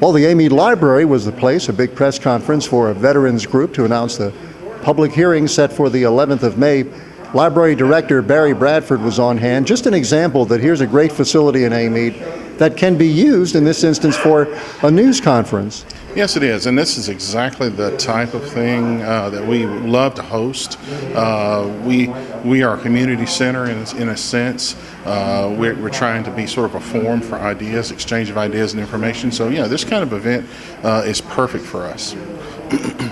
Well, the Amite Library was the place, a big press conference for a veterans group to announce the public hearing set for the 11th of May. Library Director Barry Bradford was on hand. Just an example that here's a great facility in Amite that can be used in this instance for a news conference. Yes, it is, and this is exactly the type of thing that we love to host. We are a community center in a sense. We're trying to be sort of a forum for ideas, exchange of ideas and information. So yeah, this kind of event is perfect for us.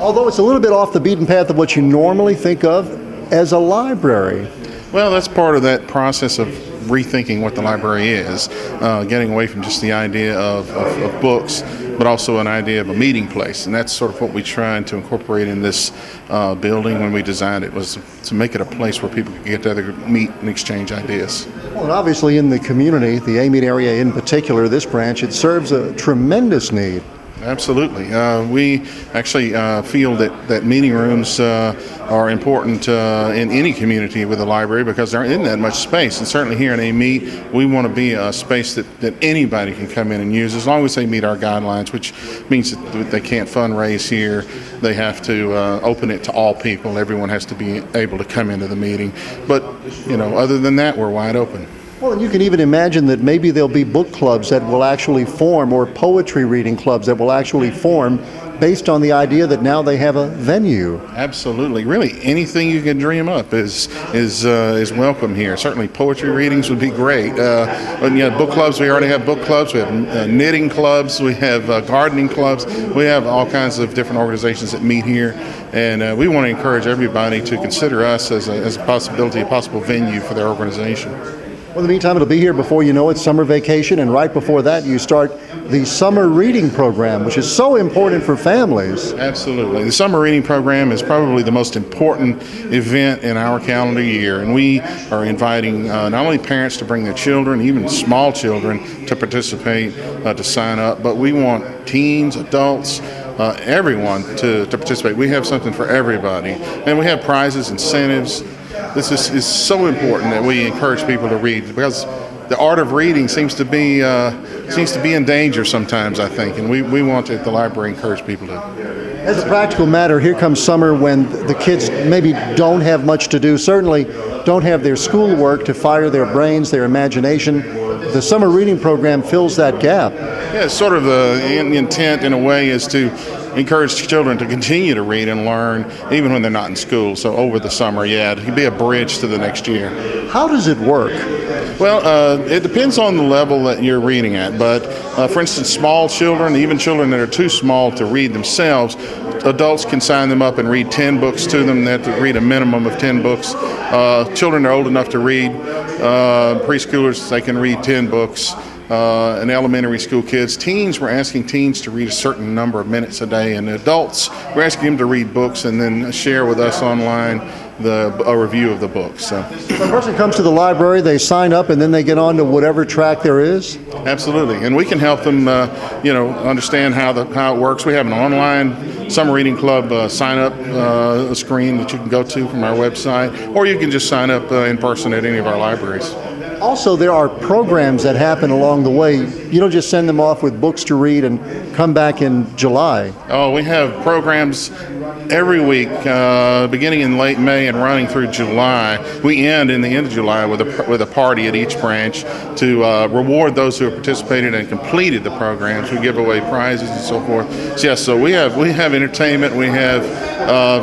Although it's a little bit off the beaten path of what you normally think of as a library. Well, that's part of that process of rethinking what the library is, getting away from just the idea of books, but also an idea of a meeting place. And that's sort of what we tried to incorporate in this building when we designed it, was to make it a place where people could get together, meet, and exchange ideas. Well, and obviously in the community, the Amite area in particular, this branch, it serves a tremendous need. Absolutely. We actually feel that meeting rooms are important in any community with a library because there isn't that much space. And certainly here in Amite, we want to be a space that anybody can come in and use as long as they meet our guidelines, which means that they can't fundraise here. They have to open it to all people. Everyone has to be able to come into the meeting. But, other than that, we're wide open. Well, and you can even imagine that maybe there'll be book clubs that will actually form, or poetry reading clubs that will actually form based on the idea that now they have a venue. Absolutely. Really, anything you can dream up is welcome here. Certainly poetry readings would be great. Book clubs, we already have book clubs. We have knitting clubs. We have gardening clubs. We have all kinds of different organizations that meet here. And we want to encourage everybody to consider us as a possible venue for their organization. Well, in the meantime, it'll be here before you know it, summer vacation, and right before that you start the summer reading program, which is so important for families. Absolutely. The summer reading program is probably the most important event in our calendar year, and we are inviting not only parents to bring their children, even small children, to participate, to sign up, but we want teens, adults, everyone to participate. We have something for everybody, and we have prizes, incentives. This is so important that we encourage people to read, because the art of reading seems to be in danger sometimes, I think, and we want at the library encourage people to. As a practical matter, here comes summer when the kids maybe don't have much to do, certainly don't have their schoolwork to fire their brains, their imagination. The summer reading program fills that gap. Yeah, sort of the intent in a way is to encourage children to continue to read and learn even when they're not in school. So over the summer, it can be a bridge to the next year. How does it work? Well, it depends on the level that you're reading at. But for instance, small children, even children that are too small to read themselves, adults can sign them up and read 10 books to them. They have to read a minimum of 10 books. Children are old enough to read. Preschoolers, they can read 10 books. And elementary school kids. Teens, we're asking teens to read a certain number of minutes a day, and adults, we're asking them to read books and then share with us online a review of the books. So a person comes to the library, they sign up, and then they get on to whatever track there is? Absolutely, and we can help them understand how it works. We have an online summer reading club sign up screen that you can go to from our website, or you can just sign up in person at any of our libraries. Also, there are programs that happen along the way. You don't just send them off with books to read and come back in July. Oh, we have programs every week, beginning in late May and running through July. We end in the end of July with a party at each branch to reward those who have participated and completed the programs. We give away prizes and so forth. So, yes, so we have entertainment. We have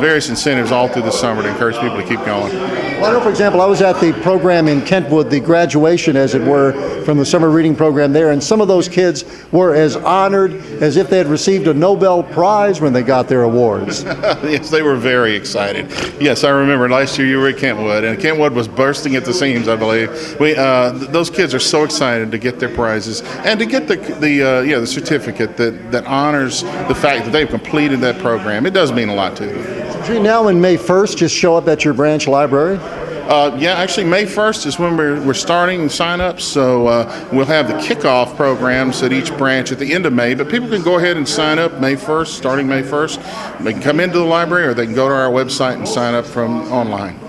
various incentives all through the summer to encourage people to keep going. Well, I know, for example, I was at the program in Kentwood, the graduation, as it were, from the summer reading program there, and some of those kids were as honored as if they had received a Nobel Prize when they got their awards. Yes, they were very excited. Yes, I remember last year you were at Kentwood, and Kentwood was bursting at the seams, I believe. Those kids are so excited to get their prizes and to get the certificate that honors the fact that they've completed that program. It does mean a lot to them. Between now and May 1st, just show up at your branch library? Actually, May 1st is when we're starting sign-ups, so we'll have the kickoff programs at each branch at the end of May, but people can go ahead and sign up May 1st, starting May 1st. They can come into the library, or they can go to our website and sign up from online.